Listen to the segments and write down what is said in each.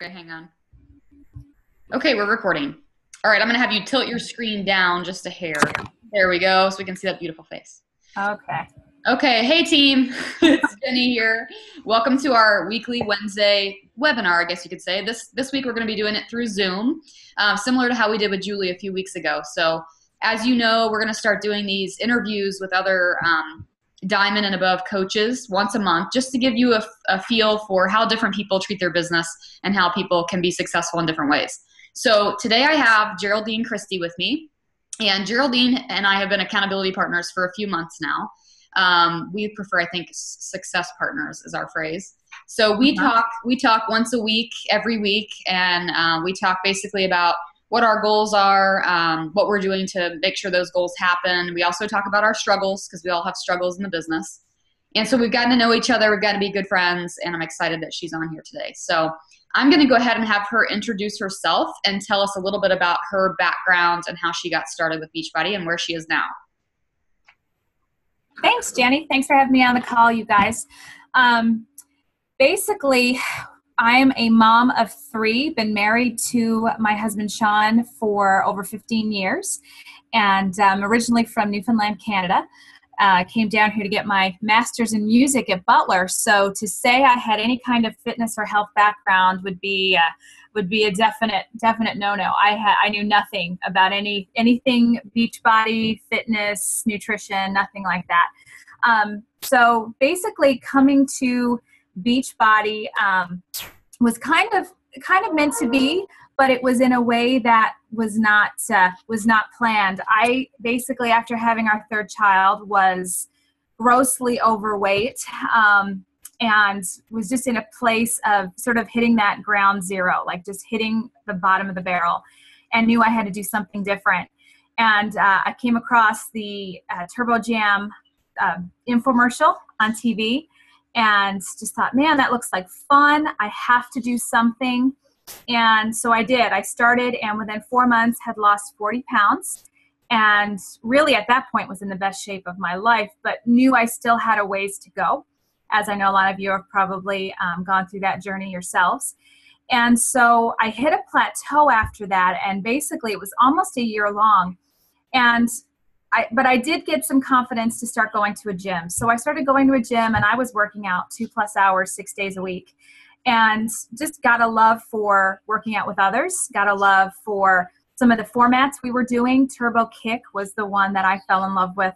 Okay, hang on. Okay, we're recording. All right, I'm gonna have you tilt your screen down just a hair. There we go, so we can see that beautiful face. Okay. Okay, hey team, it's Jenny here. Welcome to our weekly Wednesday webinar, I guess you could say. This week we're gonna be doing it through Zoom, similar to how we did with Julie a few weeks ago. So as you know, we're gonna start doing these interviews with other diamond and above coaches once a month, just to give you a feel for how different people treat their business and how people can be successful in different ways. So today I have Geraldine Christie with me, and Geraldine and I have been accountability partners for a few months now. We prefer, I think, success partners is our phrase. So we talk once a week, every week, and we talk basically about what our goals are, what we're doing to make sure those goals happen. We also talk about our struggles, because we all have struggles in the business. And so we've gotten to know each other. We've gotten to be good friends, and I'm excited that she's on here today. So I'm going to go ahead and have her introduce herself and tell us a little bit about her background and how she got started with Beachbody and where she is now. Thanks, Jenny. Thanks for having me on the call, you guys. Basically, I'm a mom of 3, been married to my husband, Sean, for over 15 years, and I'm originally from Newfoundland, Canada. Came down here to get my master's in music at Butler. So to say I had any kind of fitness or health background would be a definite no-no. I knew nothing about anything Beachbody, fitness, nutrition, nothing like that. So basically, coming to Beachbody was kind of meant to be, but it was in a way that was not planned. I basically, after having our 3rd child, was grossly overweight, and was just in a place of sort of hitting that ground zero, like just hitting the bottom of the barrel, and knew I had to do something different. And I came across the Turbo Jam infomercial on TV, and just thought, man, that looks like fun. I have to do something. And so I did. I started, and within 4 months had lost 40 pounds, and really at that point was in the best shape of my life, but knew I still had a ways to go, as I know a lot of you have probably gone through that journey yourselves. And so I hit a plateau after that, and basically it was almost a year long. But I did get some confidence to start going to a gym. So I started going to a gym, and I was working out 2+ hours, 6 days a week, and just got a love for working out with others, got a love for some of the formats we were doing. Turbo Kick was the one that I fell in love with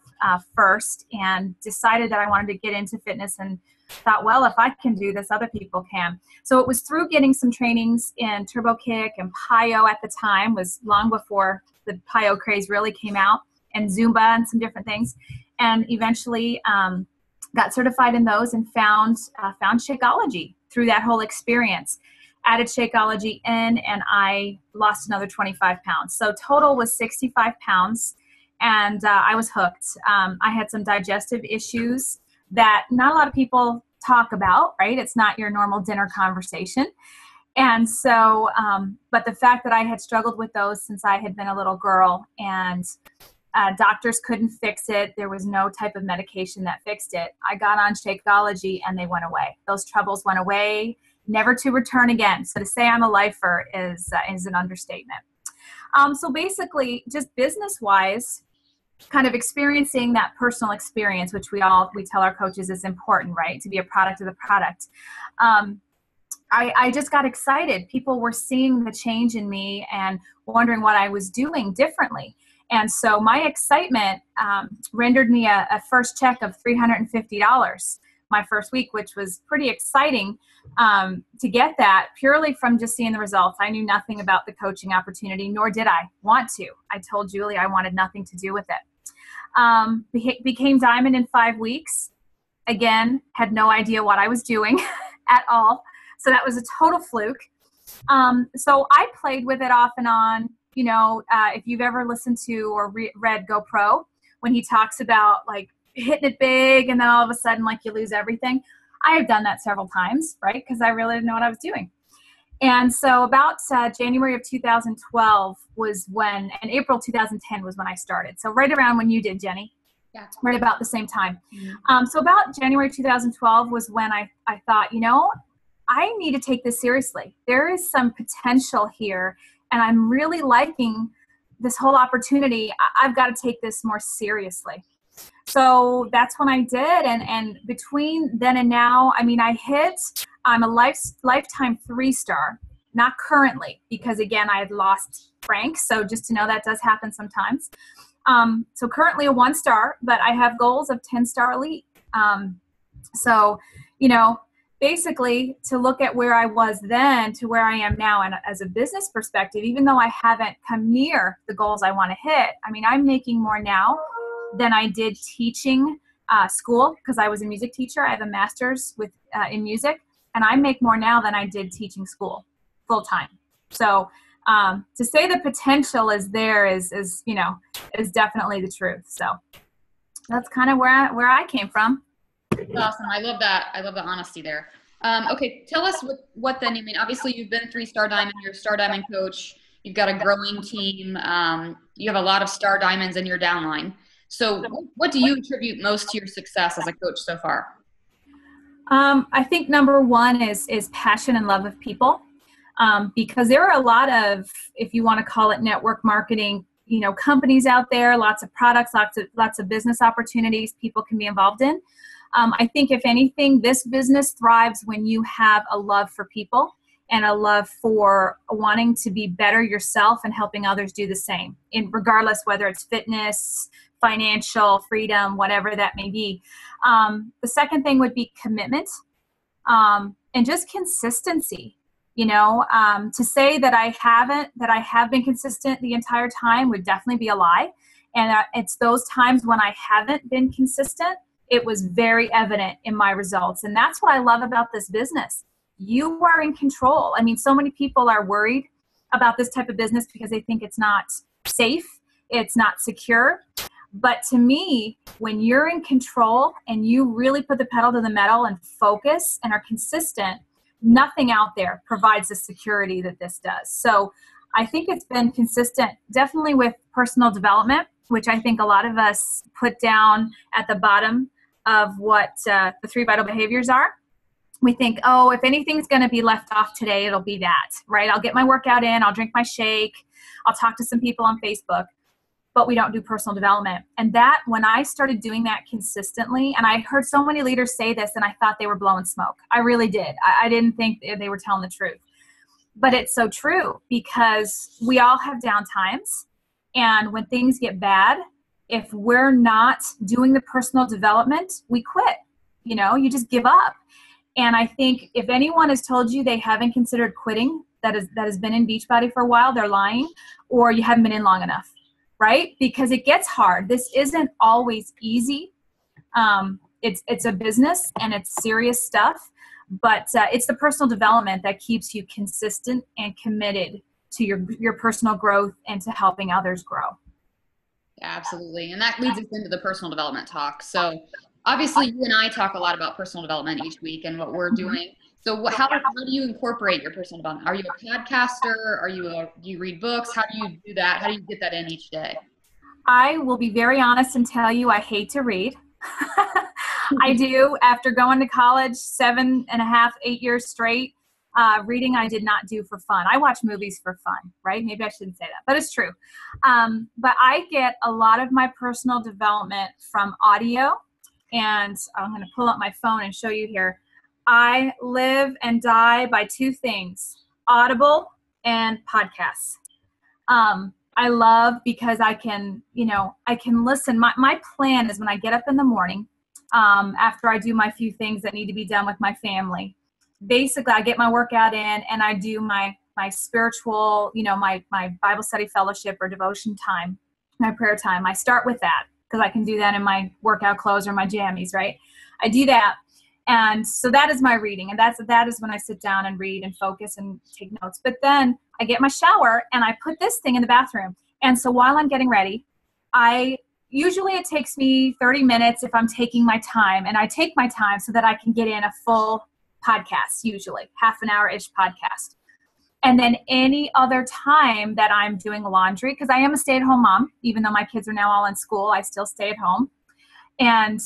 first, and decided that I wanted to get into fitness, and thought, well, if I can do this, other people can. So it was through getting some trainings in Turbo Kick, and Plyo at the time was long before the Plyo craze really came out, and Zumba and some different things, and eventually got certified in those, and found Shakeology through that whole experience. Added Shakeology in, and I lost another 25 pounds. So total was 65 pounds, and I was hooked. I had some digestive issues that not a lot of people talk about, right? It's not your normal dinner conversation. And so, but the fact that I had struggled with those since I had been a little girl, and doctors couldn't fix it. There was no type of medication that fixed it. I got on Shakeology, and they went away. Those troubles went away, never to return again. So to say I'm a lifer is an understatement. So basically, just business-wise, kind of experiencing that personal experience, which we tell our coaches is important, right? To be a product of the product. I just got excited. People were seeing the change in me and wondering what I was doing differently. And so my excitement rendered me a first check of $350 my first week, which was pretty exciting to get that purely from just seeing the results. I knew nothing about the coaching opportunity, nor did I want to. I told Julie I wanted nothing to do with it. Became Diamond in 5 weeks. Again, had no idea what I was doing at all. So that was a total fluke. So I played with it off and on. You know, if you've ever listened to or read GoPro, when he talks about like hitting it big and then all of a sudden like you lose everything. I have done that several times, right? Because I really didn't know what I was doing. And so about January of 2012 was when, and April 2010 was when I started. So right around when you did, Jenny. Yeah. Right about the same time. So about January 2012 was when I thought, you know, I need to take this seriously. There is some potential here, and I'm really liking this whole opportunity. I've got to take this more seriously. So that's when I did. And between then and now, I mean, I'm a lifetime 3-star, not currently, because again, I had lost Frank. So just to know that does happen sometimes. So currently a 1-star, but I have goals of 10-star elite. So, you know, basically to look at where I was then to where I am now, and as a business perspective, even though I haven't come near the goals I want to hit, I mean, I'm making more now than I did teaching school, because I was a music teacher. I have a master's in music, and I make more now than I did teaching school full time. So to say the potential is there is definitely the truth. So that's kind of where I came from. Awesome. I love that. I love the honesty there. Okay, tell us what then, I mean, obviously you've been 3-star diamond, you're a star diamond coach, you've got a growing team, you have a lot of star diamonds in your downline. So what do you attribute most to your success as a coach so far? I think number one is passion and love of people, because there are a lot of, if you want to call it network marketing, companies out there, lots of products, lots of business opportunities people can be involved in. I think if anything, this business thrives when you have a love for people and a love for wanting to be better yourself and helping others do the same, regardless whether it's fitness, financial, freedom, whatever that may be. The second thing would be commitment, and just consistency. To say that I have been consistent the entire time would definitely be a lie. And it's those times when I haven't been consistent, it was very evident in my results. And that's what I love about this business. You are in control. I mean, so many people are worried about this type of business because they think it's not safe, it's not secure. But to me, when you're in control and you really put the pedal to the metal and focus and are consistent, nothing out there provides the security that this does. So I think it's been consistent, definitely with personal development, which I think a lot of us put down at the bottom of what the 3 vital behaviors are. We think, oh, if anything's going to be left off today, it'll be that, right? I'll get my workout in, I'll drink my shake, I'll talk to some people on Facebook, but we don't do personal development. And that, when I started doing that consistently, and I heard so many leaders say this and I thought they were blowing smoke. I really did. I didn't think they were telling the truth. But it's so true, because we all have down times. And when things get bad, if we're not doing the personal development, we quit. You just give up. And I think if anyone has told you they haven't considered quitting, that has been in Beachbody for a while, they're lying, or you haven't been in long enough, right? Because it gets hard. This isn't always easy. It's a business and it's serious stuff, but it's the personal development that keeps you consistent and committed to your personal growth and to helping others grow. Yeah, absolutely. And that leads us into the personal development talk. So obviously you and I talk a lot about personal development each week and what we're doing. So how do you incorporate your personal development? Are you a podcaster? Do you read books? How do you do that? How do you get that in each day? I will be very honest and tell you I hate to read. I do. After going to college 7.5, 8 years straight, reading I did not do for fun. I watch movies for fun, right? Maybe I shouldn't say that, but it's true. But I get a lot of my personal development from audio, and I'm going to pull up my phone and show you here. I live and die by 2 things: Audible and podcasts. I love, because I can listen. My plan is when I get up in the morning, after I do my few things that need to be done with my family, basically I get my workout in and I do my spiritual, my Bible study fellowship or devotion time, my prayer time. I start with that because I can do that in my workout clothes or my jammies, right? I do that. And so that is my reading. And that is when I sit down and read and focus and take notes. But then I get my shower and I put this thing in the bathroom. And so while I'm getting ready, usually it takes me 30 minutes if I'm taking my time. And I take my time so that I can get in a full podcast, usually half an hour-ish podcast. And then any other time that I'm doing laundry, because I am a stay-at-home mom, even though my kids are now all in school, I still stay at home. And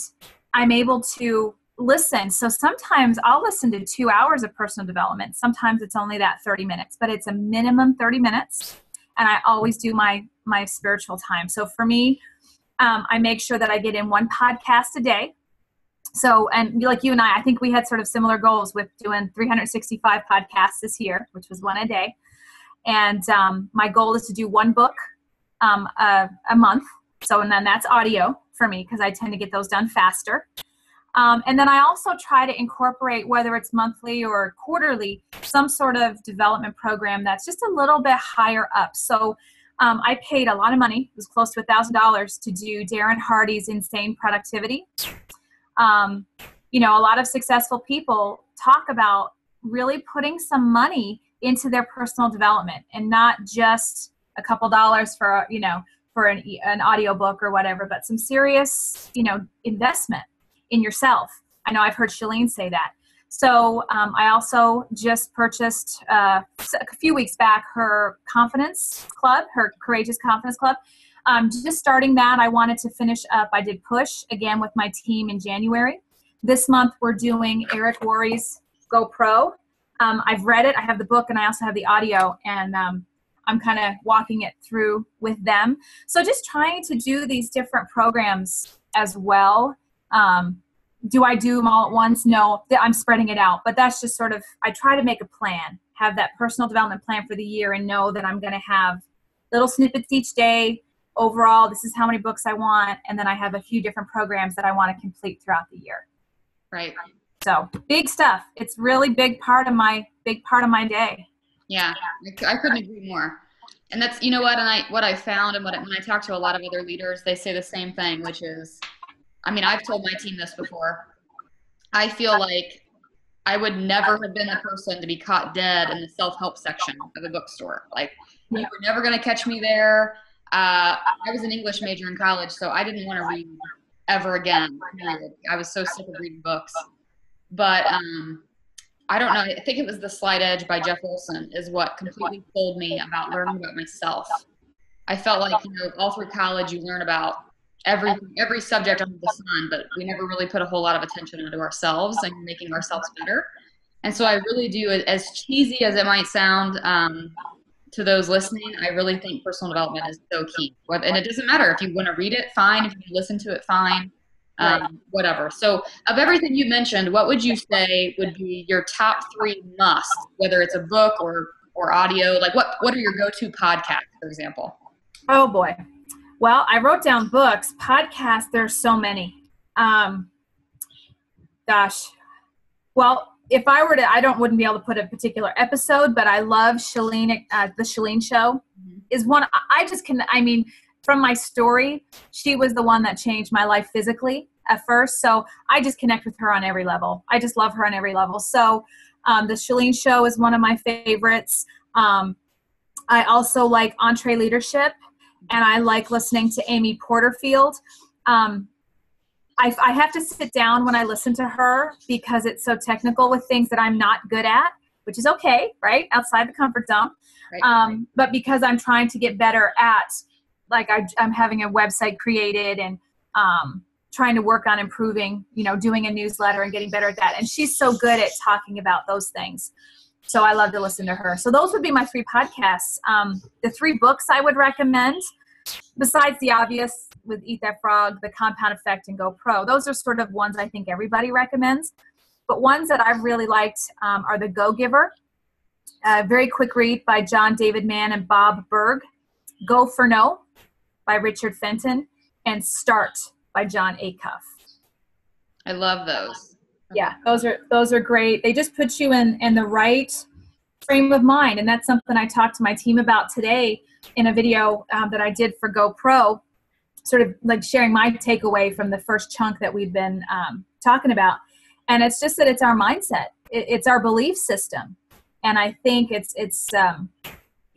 I'm able to listen. So sometimes I'll listen to 2 hours of personal development. Sometimes it's only that 30 minutes, but it's a minimum 30 minutes. And I always do my spiritual time. So for me, I make sure that I get in one podcast a day. So, and like you and I think we had sort of similar goals with doing 365 podcasts this year, which was one a day. And my goal is to do one book a month. So, and then that's audio for me because I tend to get those done faster. And then I also try to incorporate, whether it's monthly or quarterly, some sort of development program that's just a little bit higher up. So I paid a lot of money. It was close to $1,000 to do Darren Hardy's Insane Productivity. You know, a lot of successful people talk about really putting some money into their personal development and not just a couple dollars for, you know, for an audiobook or whatever, but some serious, you know, investment in yourself. I know I've heard Shalene say that. So I also just purchased a few weeks back her confidence club, her Courageous Confidence Club. Just starting that, I wanted to finish up. I did Push again with my team in January. This month we're doing Eric Worre's Go Pro. I've read it. I have the book and I also have the audio, and I'm kind of walking it through with them. So just trying to do these different programs as well. Do I do them all at once? No, I'm spreading it out. But that's just sort of, I try to make a plan, have that personal development plan for the year, and know that I'm going to have little snippets each day. Overall, this is how many books I want. And then I have a few different programs that I want to complete throughout the year. Right. So big stuff. It's really big part of my day. Yeah, I couldn't agree more. And that's, you know what, and what I found, and when I talk to a lot of other leaders, they say the same thing, which is, I mean, I've told my team this before. I feel like I would never have been the person to be caught dead in the self-help section of a bookstore. Like, you were never going to catch me there. I was an English major in college, so I didn't want to read ever again. I was so sick of reading books. But I don't know. I think it was The Slight Edge by Jeff Olson is what completely sold me about learning about myself. I felt like, you know, all through college you learn about every subject under the sun, but we never really put a whole lot of attention into ourselves and making ourselves better. And so I really do, as cheesy as it might sound to those listening, I really think personal development is so key. And it doesn't matter if you want to read it, fine. If you listen to it, fine. Whatever. So of everything you mentioned, what would you say would be your top 3 must, whether it's a book or audio? Like what are your go-to podcasts, for example? Oh boy. Well, I wrote down books. Podcasts, there's so many. Gosh. Well, if I were to, wouldn't be able to put a particular episode, but I love Shalene, the Shalene Show is one. From my story, she was the one that changed my life physically at first. So I just connect with her on every level. I just love her on every level. So the Shalene Show is one of my favorites. I also like Entree Leadership, and I like listening to Amy Porterfield. I have to sit down when I listen to her because it's so technical with things that I'm not good at, which is okay, right? Outside the comfort zone. Right. But because I'm trying to get better at, like I'm having a website created and trying to work on improving, you know, doing a newsletter and getting better at that. And she's so good at talking about those things. So I love to listen to her. So those would be my 3 podcasts. The 3 books I would recommend, besides the obvious with Eat That Frog, The Compound Effect, and Go Pro. Those are sort of ones I think everybody recommends. But ones that I've really liked are The Go Giver, very quick read by John David Mann and Bob Berg. Go for No by Richard Fenton, and Start by John Acuff. I love those. Yeah, those are great. They just put you in the right frame of mind, and that's something I talked to my team about today in a video that I did for GoPro, sort of like sharing my takeaway from the first chunk that we've been talking about. And it's just that it's our mindset. It's our belief system. And I think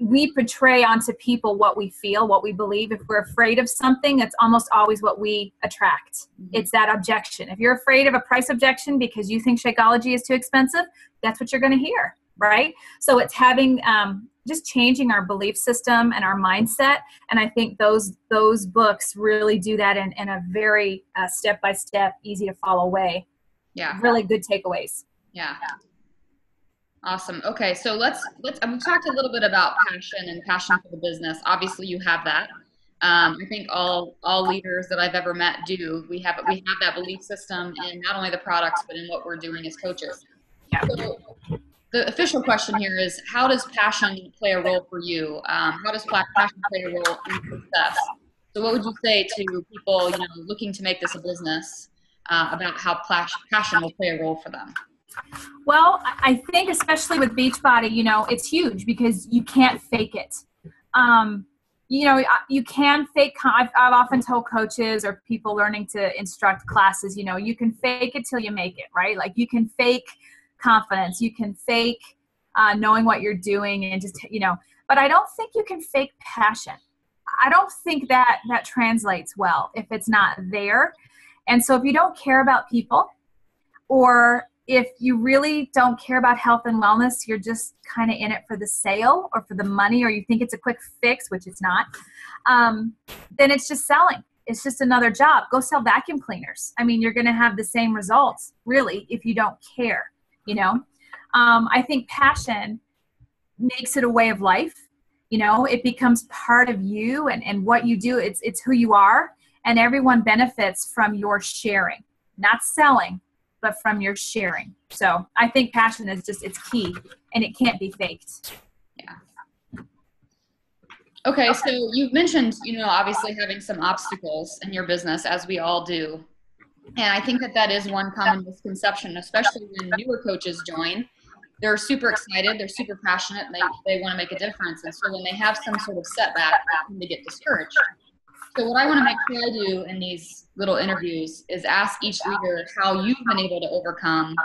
we portray onto people what we feel, what we believe. If we're afraid of something, that's almost always what we attract. Mm-hmm. It's that objection. If you're afraid of a price objection because you think Shakeology is too expensive, that's what you're going to hear, right? So it's having just changing our belief system and our mindset. And I think those books really do that in a very step-by-step, easy to follow way. Yeah. really good takeaways. Yeah. Awesome. Okay, so we've talked a little bit about passion and passion for the business. Obviously, you have that. I think all leaders that I've ever met do. We have that belief system in not only the products but in what we're doing as coaches. Yeah. So the official question here is, how does passion play a role for you? How does passion play a role in success? So what would you say to people, looking to make this a business, about how passion will play a role for them? Well, I think especially with Beachbody, it's huge because you can't fake it. Um, you can fake. I've often told coaches or people learning to instruct classes, you can fake it till you make it, right? Like you can fake confidence, you can fake knowing what you're doing, and just but I don't think you can fake passion. I don't think that translates well if it's not there. And so if you don't care about people, or if you really don't care about health and wellness, you're just kind of in it for the sale or for the money, or you think it's a quick fix, which it's not, then it's just selling. It's just another job. Go sell vacuum cleaners. I mean, you're going to have the same results, really, if you don't care, I think passion makes it a way of life. It becomes part of you and what you do. It's who you are, and everyone benefits from your sharing, not selling, but from your sharing. So I think passion is it's key, and it can't be faked. Yeah. Okay, so you've mentioned, obviously having some obstacles in your business, as we all do. And I think that is one common misconception, especially when newer coaches join. They're super excited, they're super passionate, and they want to make a difference. And so when they have some sort of setback, they get discouraged. So what I want to make sure I do in these little interviews is ask each leader how you've been able to overcome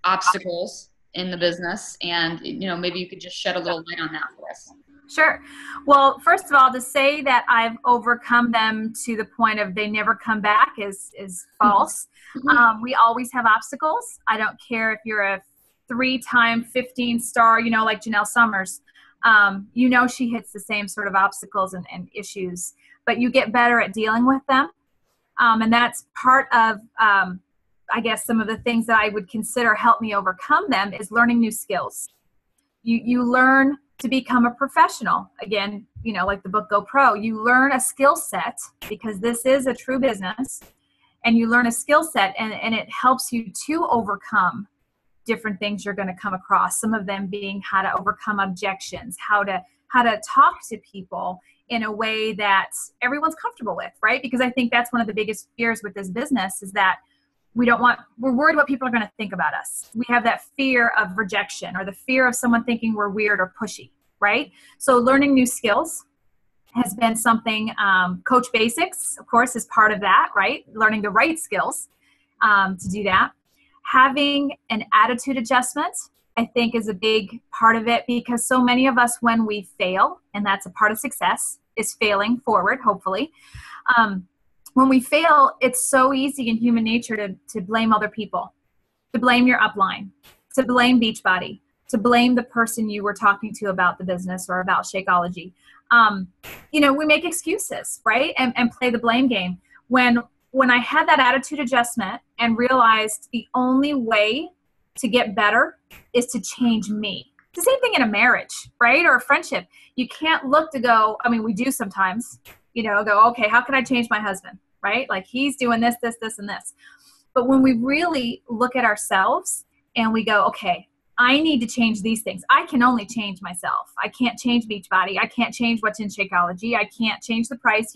obstacles in the business. And, maybe you could just shed a little light on that for us. Sure. Well, first of all, to say that I've overcome them to the point of they never come back is false. Mm-hmm. We always have obstacles. I don't care if you're a 3-time 15-star, like Janelle Summers. She hits the same sort of obstacles and issues, but you get better at dealing with them. And that's part of, I guess, some of the things that I would consider help me overcome them is learning new skills. You learn to become a professional. Again, like the book Go Pro, you learn a skill set because this is a true business, and you learn a skill set, and it helps you to overcome different things you're going to come across. Some of them being how to overcome objections, how to talk to people in a way that everyone's comfortable with, right? Because I think that's one of the biggest fears with this business is that we're worried what people are going to think about us. We have that fear of rejection or the fear of someone thinking we're weird or pushy, right? So learning new skills has been something. Coach Basics, of course, is part of that, right? Learning the right skills to do that. Having an attitude adjustment, I think, is a big part of it, because so many of us, when we fail, and that's a part of success, is failing forward, hopefully. When we fail, it's so easy in human nature to blame other people, to blame your upline, to blame Beachbody, to blame the person you were talking to about the business or about Shakeology. We make excuses, right? And play the blame game. When I had that attitude adjustment and realized the only way to get better is to change me. It's the same thing in a marriage, right? Or a friendship. You can't look to go, I mean, we do sometimes, go, okay, how can I change my husband, right? Like he's doing this, this, this, and this. But when we really look at ourselves and we go, okay, I need to change these things. I can only change myself. I can't change Beachbody. I can't change what's in Shakeology. I can't change the price,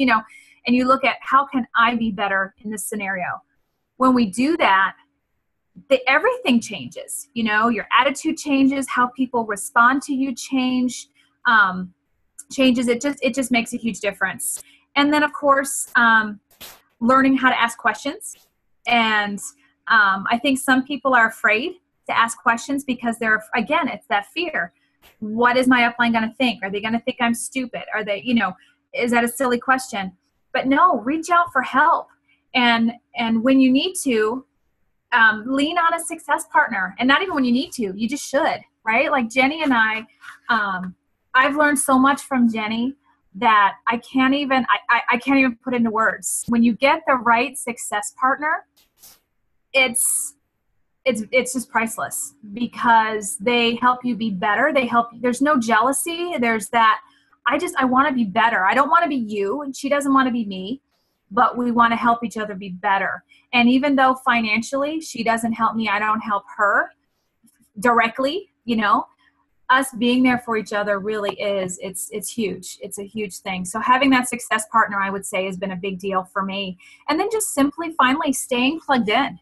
and you look at how can I be better in this scenario? When we do that, everything changes. Your attitude changes, how people respond to you changes. It just makes a huge difference. And then, of course, learning how to ask questions. And I think some people are afraid to ask questions because it's that fear. What is my upline going to think? Are they going to think I'm stupid? Are they, is that a silly question? But no, reach out for help. And when you need to, lean on a success partner. And not even when you need to, you just should, right? Like Jenny and I've learned so much from Jenny that I can't even put into words. When you get the right success partner, it's just priceless because they help you be better. They help you. There's no jealousy. There's that I want to be better. I don't want to be you and she doesn't want to be me, but we want to help each other be better. And even though financially she doesn't help me, I don't help her directly, us being there for each other really it's huge. It's a huge thing. So having that success partner, I would say, has been a big deal for me. And then just simply finally staying plugged in.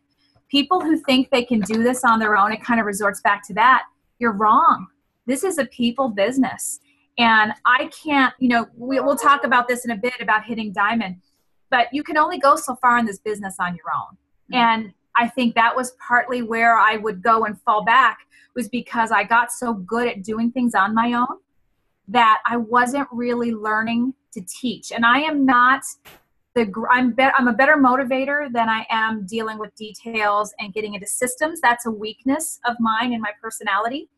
People who think they can do this on their own, it kind of resorts back to that. You're wrong. This is a people business. And I can't, we'll talk about this in a bit about hitting diamond, but you can only go so far in this business on your own. And I think that was partly where I would go and fall back, was because I got so good at doing things on my own that I wasn't really learning to teach. And I am not I'm a better motivator than I am dealing with details and getting into systems. That's a weakness of mine in my personality.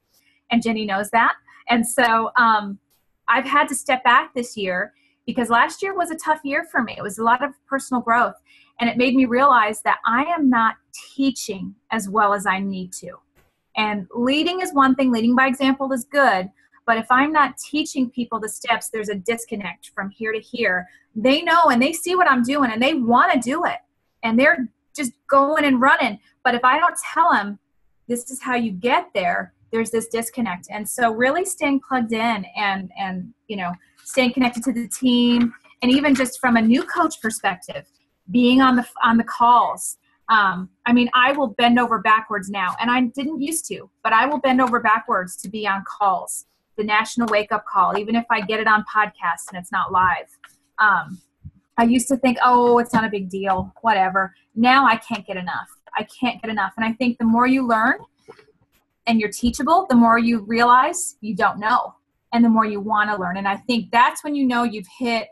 And Jenny knows that. And so I've had to step back this year because last year was a tough year for me. It was a lot of personal growth. And it made me realize that I am not teaching as well as I need to. And leading is one thing. Leading by example is good. But if I'm not teaching people the steps, there's a disconnect from here to here. They know and they see what I'm doing and they want to do it. And they're just going and running. But if I don't tell them this is how you get there, there's this disconnect. And so really staying plugged in and staying connected to the team, and even just from a new coach perspective, being on the calls. I will bend over backwards now, and I didn't used to, but I will bend over backwards to be on calls. The National Wake Up Call, even if I get it on podcast and it's not live. I used to think, oh, it's not a big deal, whatever. Now I can't get enough. And I think the more you learn and you're teachable, the more you realize you don't know and the more you want to learn. And I think that's when you've hit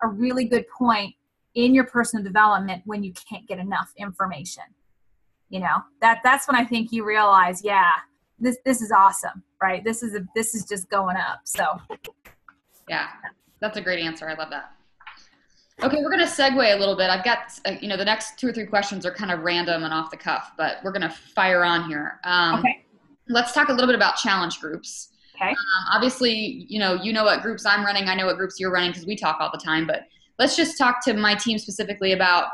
a really good point in your personal development, when you can't get enough information. That's when I think you realize, yeah, this is awesome, right? This is just going up. So yeah, that's a great answer. I love that. Okay, we're going to segue a little bit. I've got, the next 2 or 3 questions are kind of random and off the cuff, but we're going to fire on here. Okay. Let's talk a little bit about challenge groups. Okay. Obviously, you know what groups I'm running. I know what groups you're running because we talk all the time, but let's just talk to my team specifically about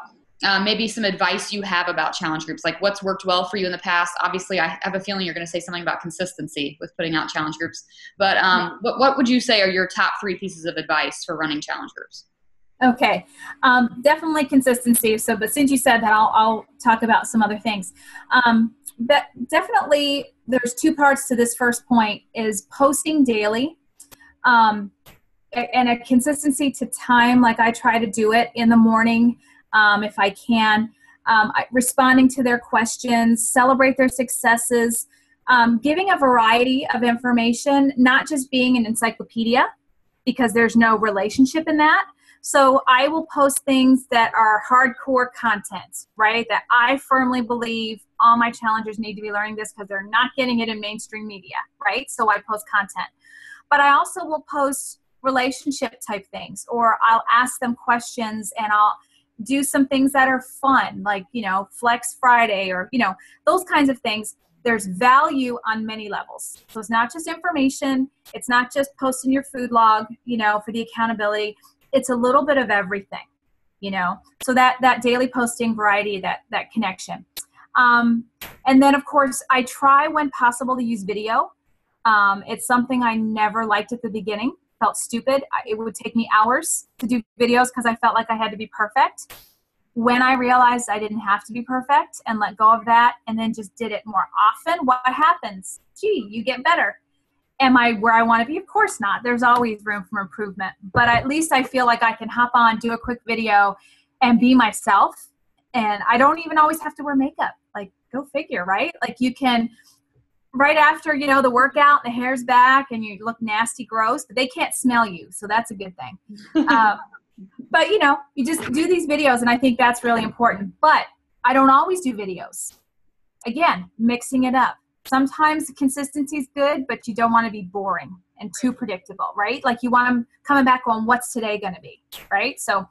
maybe some advice you have about challenge groups, like what's worked well for you in the past. Obviously, I have a feeling you're going to say something about consistency with putting out challenge groups, but what would you say are your top 3 pieces of advice for running challenge groups? Okay. Definitely consistency. But since you said that, I'll talk about some other things. But definitely there's 2 parts to this first point, is posting daily, and a consistency to time. Like I try to do it in the morning, if I can, responding to their questions, celebrate their successes, giving a variety of information, not just being an encyclopedia, because there's no relationship in that. So I will post things that are hardcore content, right? That I firmly believe all my challengers need to be learning this because they're not getting it in mainstream media, right? So I post content. But I also will post relationship type things, or I'll ask them questions and I'll do some things that are fun, like, Flex Friday or, those kinds of things. There's value on many levels. So it's not just information. It's not just posting your food log, for the accountability. It's a little bit of everything, so that daily posting variety, that connection. And then of course I try when possible to use video. It's something I never liked at the beginning. Felt stupid. It would take me hours to do videos because I felt like I had to be perfect. When I realized I didn't have to be perfect and let go of that and then just did it more often, what happens? You get better. Am I where I want to be? Of course not. There's always room for improvement. But at least I feel like I can hop on, do a quick video, and be myself. And I don't even always have to wear makeup. Like, go figure, right? Like you can, right after, the workout, the hair's back, and you look nasty, gross, but they can't smell you. So that's a good thing. But, you just do these videos, and I think that's really important. But I don't always do videos. Again, mixing it up. Sometimes consistency is good, but you don't want to be boring and too predictable, right? Like you want them coming back on what's today going to be, right? So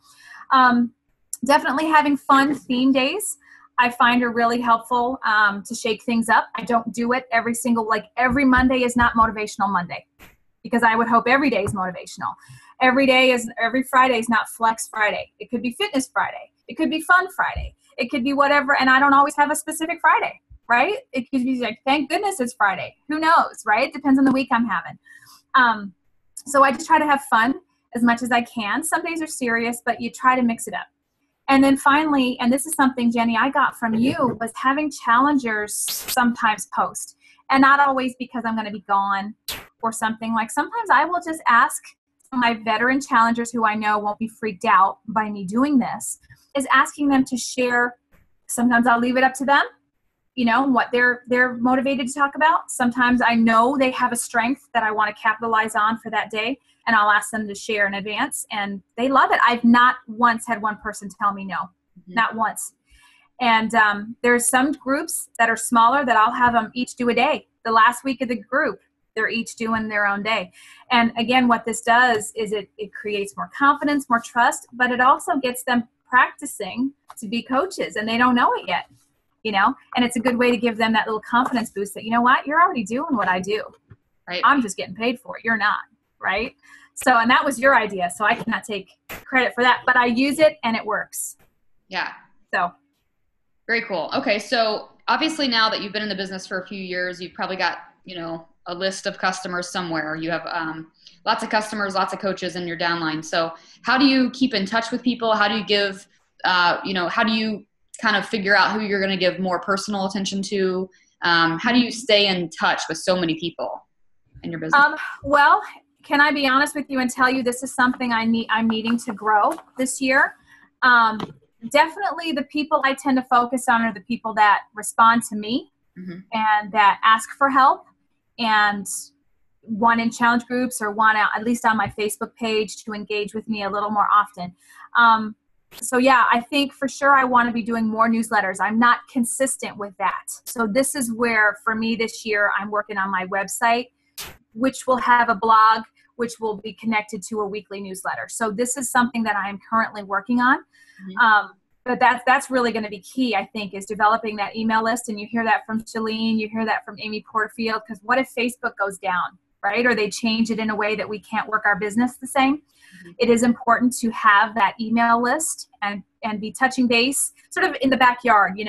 definitely having fun theme days. I find are really helpful to shake things up. I don't do it every Monday is not motivational Monday, because I would hope every day is motivational. Every Friday is not flex Friday. It could be fitness Friday. It could be fun Friday. It could be whatever. And I don't always have a specific Friday, right? It could be like, thank goodness it's Friday. Who knows, right? It depends on the week I'm having. So I just try to have fun as much as I can. Some days are serious, but you try to mix it up. And then finally, and this is something, Jenny, I got from you, was having challengers sometimes post. And not always because I'm going to be gone or something. Like sometimes I will just ask my veteran challengers, who I know won't be freaked out by me doing this, is asking them to share. Sometimes I'll leave it up to them, what they're motivated to talk about. Sometimes I know they have a strength that I want to capitalize on for that day, and I'll ask them to share in advance, and they love it. I've not once had one person tell me no, not once. And there's some groups that are smaller that I'll have them each do a day. The last week of the group, they're each doing their own day. And again, what this does is it creates more confidence, more trust, but it also gets them practicing to be coaches, and they don't know it yet, and it's a good way to give them that little confidence boost that, you know what, you're already doing what I do. Right. I'm just getting paid for it. You're not. Right. So, and that was your idea. So I cannot take credit for that, but I use it and it works. Yeah. So. Very cool. Okay. So obviously now that you've been in the business for a few years, you've probably got, a list of customers somewhere. You have lots of customers, lots of coaches in your downline. So how do you keep in touch with people? How do you give, how do you kind of figure out who you're going to give more personal attention to? How do you stay in touch with so many people in your business? Well, can I be honest with you and tell you this is something I'm needing to grow this year? Definitely the people I tend to focus on are the people that respond to me and that ask for help, and one in challenge groups or one at least on my Facebook page to engage with me a little more often. So yeah, I think for sure I want to be doing more newsletters. I'm not consistent with that. So this is where for me this year, I'm working on my website, which will have a blog, which will be connected to a weekly newsletter. So this is something that I am currently working on. But that's really going to be key, I think, is developing that email list. And you hear that from Shalene, you hear that from Amy Porterfield, because what if Facebook goes down, right? Or they change it in a way that we can't work our business the same. It is important to have that email list and be touching base sort of in the backyard,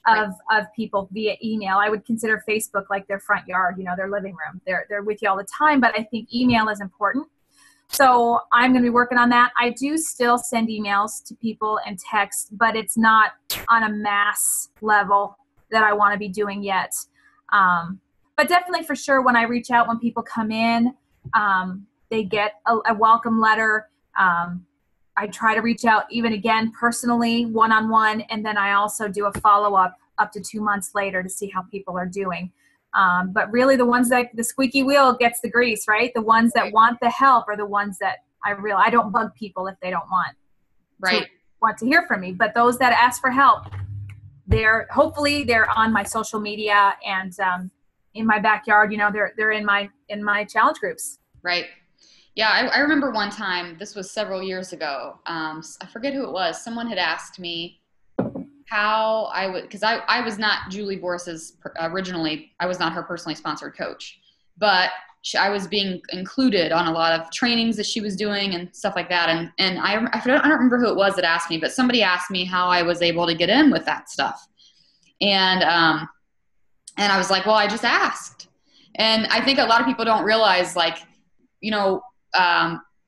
of people via email. I would consider Facebook like their front yard, their living room. They're with you all the time, but I think email is important. So I'm going to be working on that. I do still send emails to people and text, but it's not on a mass level that I want to be doing yet. But definitely for sure when I reach out, when people come in, they get a welcome letter. I try to reach out even again personally, one-on-one, and then I also do a follow-up up to 2 months later to see how people are doing. But really the ones that the squeaky wheel gets the grease, right? The ones that want the help are the ones that I don't bug people if they don't want to hear from me. But those that ask for help, hopefully they're on my social media and in my backyard, they're in my challenge groups. Right. Yeah, I remember one time, this was several years ago, I forget who it was, someone had asked me how I would, because I was not Julie Boris's, originally, I was not her personally sponsored coach, but I was being included on a lot of trainings that she was doing and stuff like that, and I don't remember who it was that asked me, but somebody asked me how I was able to get in with that stuff, and I was like, well, I just asked, and I think a lot of people don't realize, like,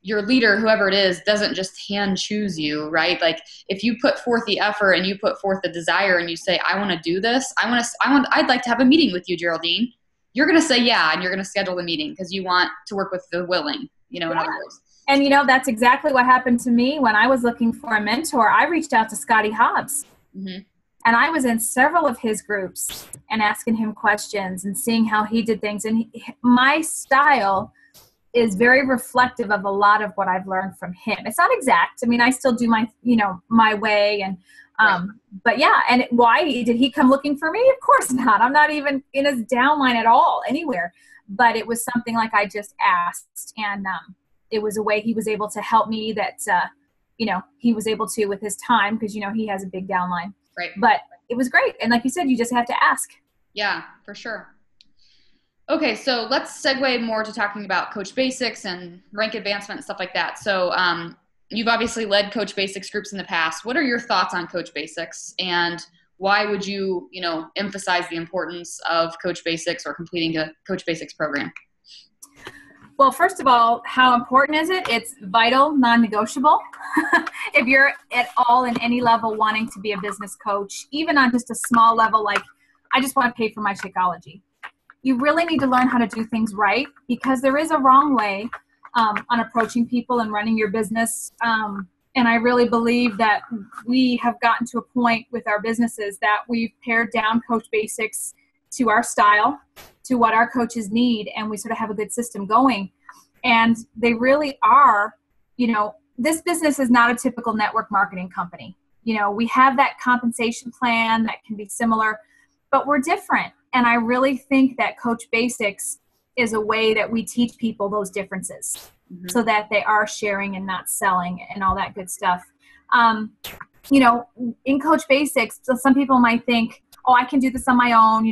your leader, whoever it is, doesn't just hand choose you, right? Like if you put forth the effort and you put forth the desire and you say, I want to do this. I'd like to have a meeting with you, Geraldine. You're going to say, yeah. And you're going to schedule the meeting because you want to work with the willing, in other words. And that's exactly what happened to me when I was looking for a mentor. I reached out to Scotty Hobbs and I was in several of his groups and asking him questions and seeing how he did things. And my style is very reflective of a lot of what I've learned from him. It's not exact. I mean, I still do my, my way. And, but yeah. And why did he come looking for me? Of course not. I'm not even in his downline at all anywhere, but it was something like I just asked. And, it was a way he was able to help me that, he was able to with his time because, he has a big downline. Right. But it was great. And like you said, you just have to ask. Yeah, for sure. Okay, so let's segue more to talking about Coach Basics and rank advancement and stuff like that. So you've obviously led Coach Basics groups in the past. What are your thoughts on Coach Basics, and why would you, emphasize the importance of Coach Basics or completing a Coach Basics program? Well, first of all, how important is it? It's vital, non-negotiable. If you're at all in any level wanting to be a business coach, even on just a small level, like I just want to pay for my Shakeology, you really need to learn how to do things right, because there is a wrong way on approaching people and running your business. And I really believe that we have gotten to a point with our businesses that we've pared down Coach Basics to our style, to what our coaches need, and we sort of have a good system going. And they really are, this business is not a typical network marketing company. We have that compensation plan that can be similar, but we're different. And I really think that Coach Basics is a way that we teach people those differences, so that they are sharing and not selling and all that good stuff. In Coach Basics, some people might think, oh, I can do this on my own.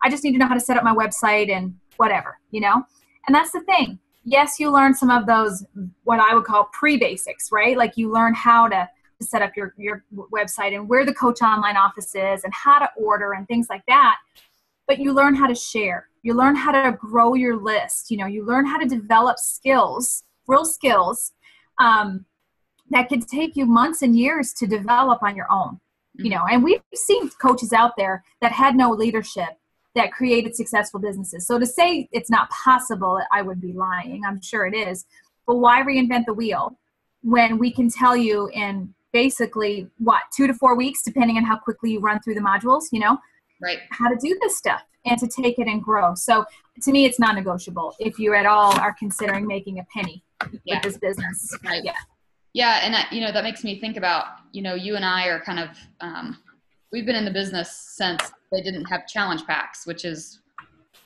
I just need to know how to set up my website and whatever, And that's the thing. Yes, you learn some of those, what I would call pre-basics, right? Like you learn how to set up your website and where the Coach Online office is and how to order and things like that. But you learn how to share. You learn how to grow your list. You learn how to develop skills, real skills, that could take you months and years to develop on your own. And we've seen coaches out there that had no leadership that created successful businesses. So to say it's not possible, I would be lying. I'm sure it is. But why reinvent the wheel when we can tell you in basically 2 to 4 weeks, depending on how quickly you run through the modules, right, how to do this stuff and to take it and grow. So to me, it's non-negotiable if you at all are considering making a penny with this business. Right. Yeah. And that makes me think about, you and I are kind of, we've been in the business since they didn't have challenge packs, which is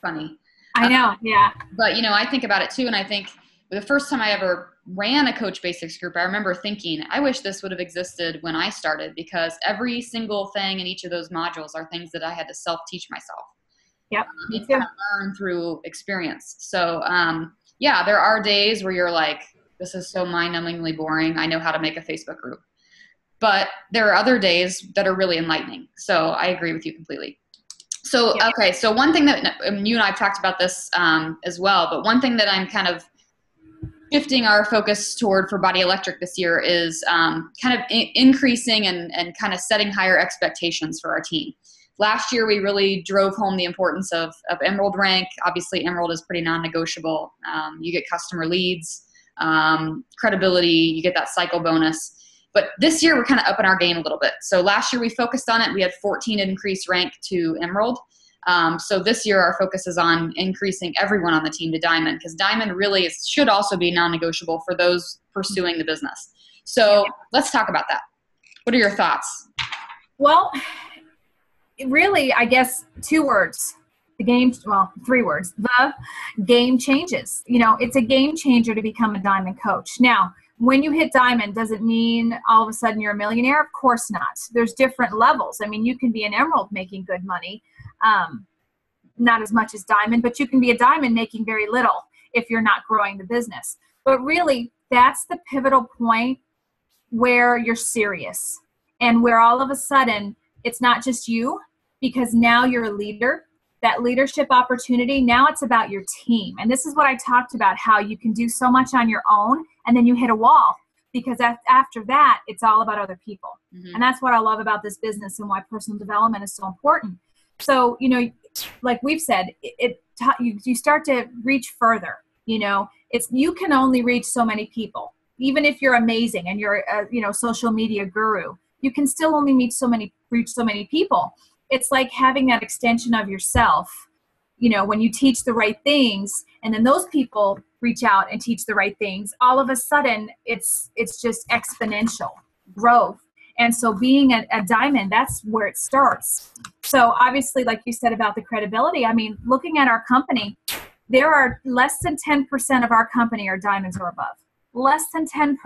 funny. I know. Yeah. But, I think about it too. And I think the first time I ever ran a Coach Basics group, I remember thinking, I wish this would have existed when I started, because every single thing in each of those modules are things that I had to self-teach myself. Yep. You kind of learn through experience. So, there are days where you're like, this is so mind-numbingly boring. I know how to make a Facebook group. But there are other days that are really enlightening. So I agree with you completely. So, okay. So one thing that you and I have talked about this as well, but one thing that I'm kind of shifting our focus toward for Body Electric this year is kind of increasing and kind of setting higher expectations for our team. Last year, we really drove home the importance of Emerald rank. Obviously, Emerald is pretty non-negotiable. You get customer leads, credibility, you get that cycle bonus. But this year, we're kind of upping our game a little bit. So last year, we focused on it. We had 14 increased rank to Emerald. So this year, our focus is on increasing everyone on the team to Diamond, because Diamond really should also be non-negotiable for those pursuing the business. So let's talk about that. What are your thoughts? Well, really, I guess 2 words. 3 words. The game changes. It's a game changer to become a Diamond coach. Now, when you hit Diamond, does it mean all of a sudden you're a millionaire? Of course not. There's different levels. I mean, you can be an Emerald making good money, not as much as Diamond, but you can be a Diamond making very little if you're not growing the business. But really, that's the pivotal point where you're serious and where all of a sudden it's not just you, because now you're a leader. That leadership opportunity, now it's about your team. And this is what I talked about, how you can do so much on your own and then you hit a wall, because after that, it's all about other people. And that's what I love about this business and why personal development is so important. So, like we've said, you start to reach further. You can only reach so many people. Even if you're amazing and you're a social media guru, you can still only reach so many people. It's like having that extension of yourself, when you teach the right things and then those people reach out and teach the right things, all of a sudden it's just exponential growth. And so being a Diamond, that's where it starts. So obviously, like you said about the credibility, I mean, looking at our company, there are less than 10% of our company are Diamonds or above. Less than 10%.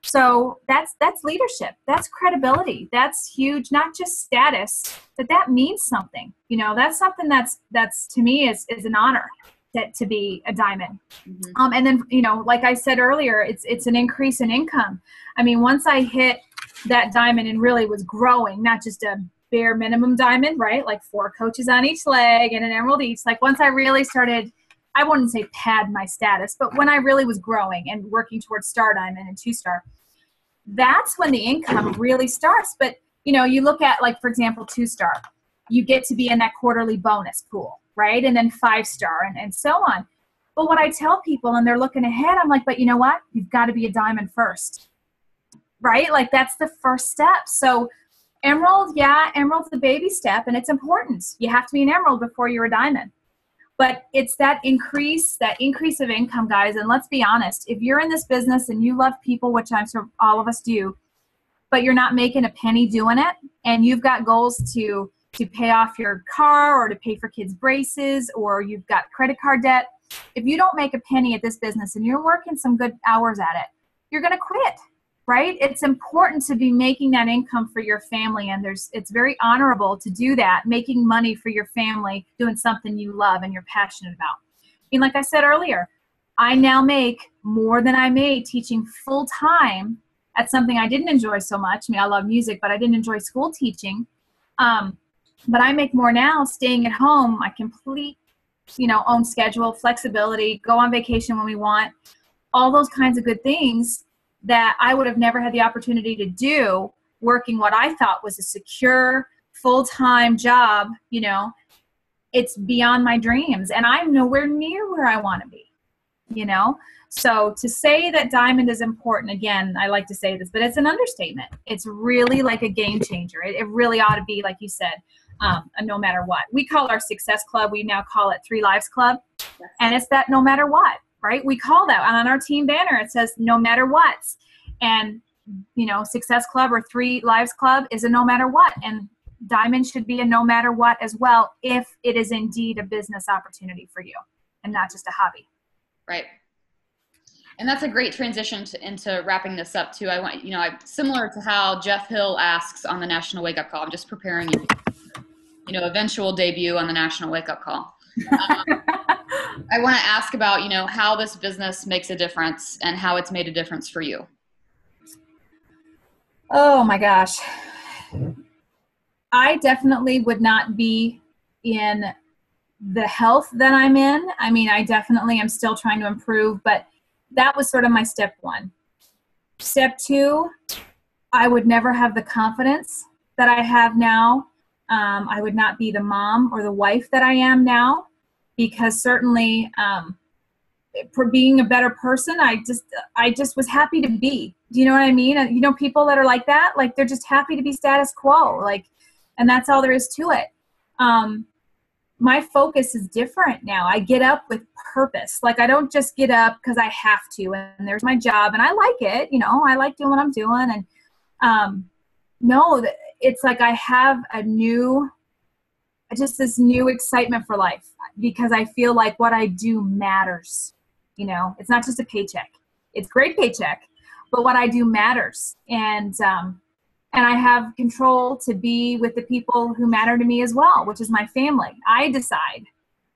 So that's leadership. That's credibility. That's huge. Not just status, but that means something. You know, that's something that's to me is an honor to be a diamond. Mm-hmm. And then, you know, like I said earlier, it's an increase in income. I mean, once I hit that diamond and really was growing, not just a bare minimum diamond, right? Like 4 coaches on each leg and an emerald each. Like once I really started, I wouldn't say pad my status, but when I really was growing and working towards star diamond and 2-star, that's when the income really starts. But, you know, you look at, like, for example, 2-star, you get to be in that quarterly bonus pool, right? And then 5-star and so on. But what I tell people, and they're looking ahead, I'm like, but you know what? You've got to be a diamond first, right? Like that's the first step. So emerald, yeah, emerald's the baby step, and it's important. You have to be an emerald before you're a diamond. But it's that increase of income, guys. And let's be honest, if you're in this business and you love people, which I'm sure all of us do, but you're not making a penny doing it, and you've got goals to pay off your car or to pay for kids' braces, or you've got credit card debt, if you don't make a penny at this business and you're working some good hours at it, you're going to quit, right? It's important to be making that income for your family, and it's very honorable to do that, making money for your family, doing something you love and you're passionate about. I mean, like I said earlier, I now make more than I made teaching full time at something I didn't enjoy so much. I mean, I love music, but I didn't enjoy school teaching. But I make more now staying at home. I complete, you know, own schedule, flexibility, go on vacation when we want, all those kinds of good things that I would have never had the opportunity to do working what I thought was a secure, full-time job. You know, it's beyond my dreams, and I'm nowhere near where I want to be, you know? So to say that diamond is important, again, I like to say this, but it's an understatement. It's really like a game changer. It really ought to be, like you said, a no matter what. We call our Success Club, we now call it 3 Lives Club. Yes. And it's that no matter what, right? We call that on our team banner. It says no matter what. And, you know, Success Club or 3 Lives Club is a no matter what. And diamond should be a no matter what as well, if it is indeed a business opportunity for you and not just a hobby. Right. And that's a great transition into wrapping this up too. I want, you know, similar to how Jeff Hill asks on the National Wake Up Call. I'm just preparing you know, eventual debut on the National Wake Up Call. I want to ask about, you know, how this business makes a difference and how it's made a difference for you. Oh my gosh. I definitely would not be in the health that I'm in. I mean, I definitely am still trying to improve, but that was sort of my step 1. Step 2, I would never have the confidence that I have now. I would not be the mom or the wife that I am now, because certainly for being a better person, I just was happy to be. Do you know what I mean? You know, people that are like that, like they're just happy to be status quo, like, and that's all there is to it. My focus is different now. I get up with purpose. Like, I don't just get up because I have to, and there's my job, and I like it. You know, I like doing what I'm doing. And no, it's like I have this new excitement for life, because I feel like what I do matters. You know, it's not just a paycheck. It's a great paycheck, but what I do matters. And I have control to be with the people who matter to me as well, which is my family. I decide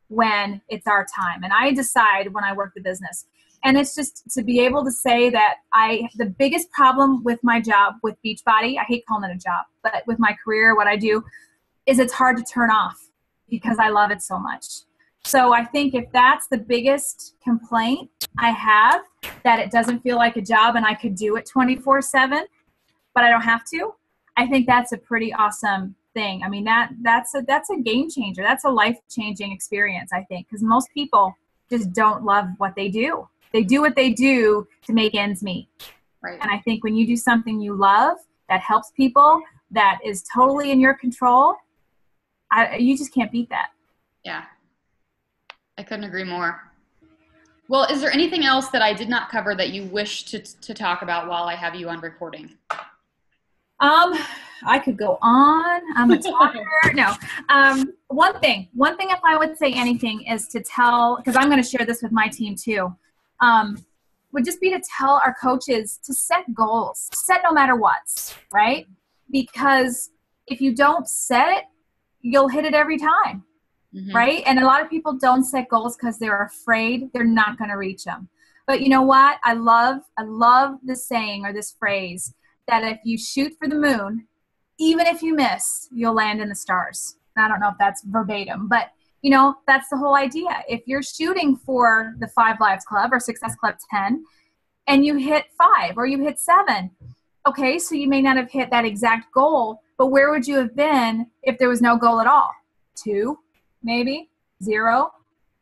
when it's our time, and I decide when I work the business. And it's just to be able to say that the biggest problem with my job with Beachbody, I hate calling it a job, but with my career, what I do, is it's hard to turn off because I love it so much. So I think if that's the biggest complaint I have, that it doesn't feel like a job and I could do it 24/7, but I don't have to, I think that's a pretty awesome thing. I mean, that's a game changer. That's a life-changing experience, I think, because most people just don't love what they do. They do what they do to make ends meet. Right. And I think when you do something you love that helps people, that is totally in your control, you just can't beat that. Yeah, I couldn't agree more. Well, is there anything else that I did not cover that you wish to talk about while I have you on recording? I could go on. I'm a talker. No. One thing, if I would say anything, is to tell, because I'm going to share this with my team too. would just be to tell our coaches to set goals, set no matter what, right? Because if you don't set it, you'll hit it every time, right? And a lot of people don't set goals because they're afraid they're not going to reach them. But you know what? I love this saying or this phrase that if you shoot for the moon, even if you miss, you'll land in the stars. I don't know if that's verbatim, but you know, that's the whole idea. If you're shooting for the 5 Lives Club or Success Club 10 and you hit 5 or you hit 7, okay, so you may not have hit that exact goal, but where would you have been if there was no goal at all? 2, maybe 0.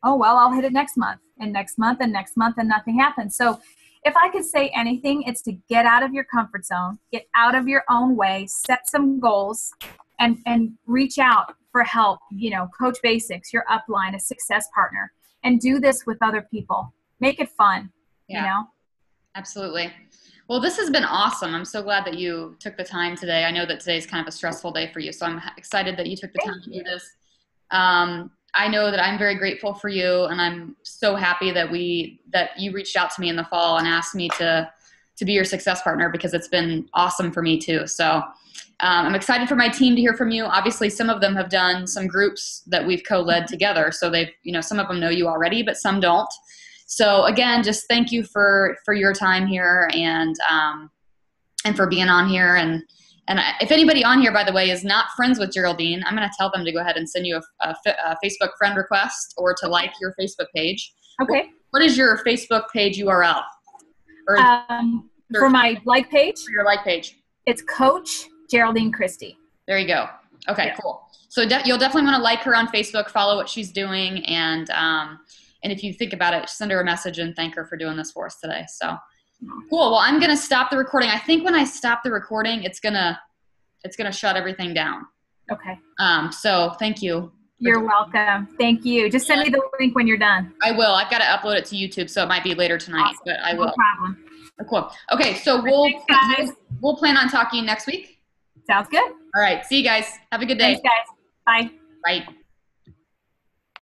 Oh, well, I'll hit it next month and next month and next month and nothing happens. So if I could say anything, it's to get out of your comfort zone, get out of your own way, set some goals, and reach out for help, you know, Coach Basics, your upline, a success partner, and do this with other people. Make it fun, you know? Absolutely. Well, this has been awesome. I'm so glad that you took the time today. I know that today's kind of a stressful day for you, so I'm excited that you took the time to do this. I know that I'm very grateful for you, and I'm so happy that you reached out to me in the fall and asked me to be your success partner, because it's been awesome for me too. So I'm excited for my team to hear from you. Obviously, some of them have done some groups that we've co-led together, so they've, you know, some of them know you already, but some don't. So again, just thank you for your time here and for being on here. And if anybody on here, by the way, is not friends with Geraldine, I'm going to tell them to go ahead and send you a Facebook friend request or to like your Facebook page. Okay. What is your Facebook page URL? For my like page? For your like page. It's Coach Geraldine Christie. There you go. Okay, cool. So you'll definitely want to like her on Facebook, follow what she's doing, and if you think about it, send her a message and thank her for doing this for us today. So cool. Well, I'm going to stop the recording. I think when I stop the recording, it's gonna shut everything down. Okay. So thank you. You're welcome. Thank you. Just send me the link when you're done. I will. I've got to upload it to YouTube, so it might be later tonight, Awesome. but I will. No problem. Cool. Okay, so we'll plan on talking next week. Sounds good. All right. See you guys. Have a good day. Thanks, guys. Bye. Bye.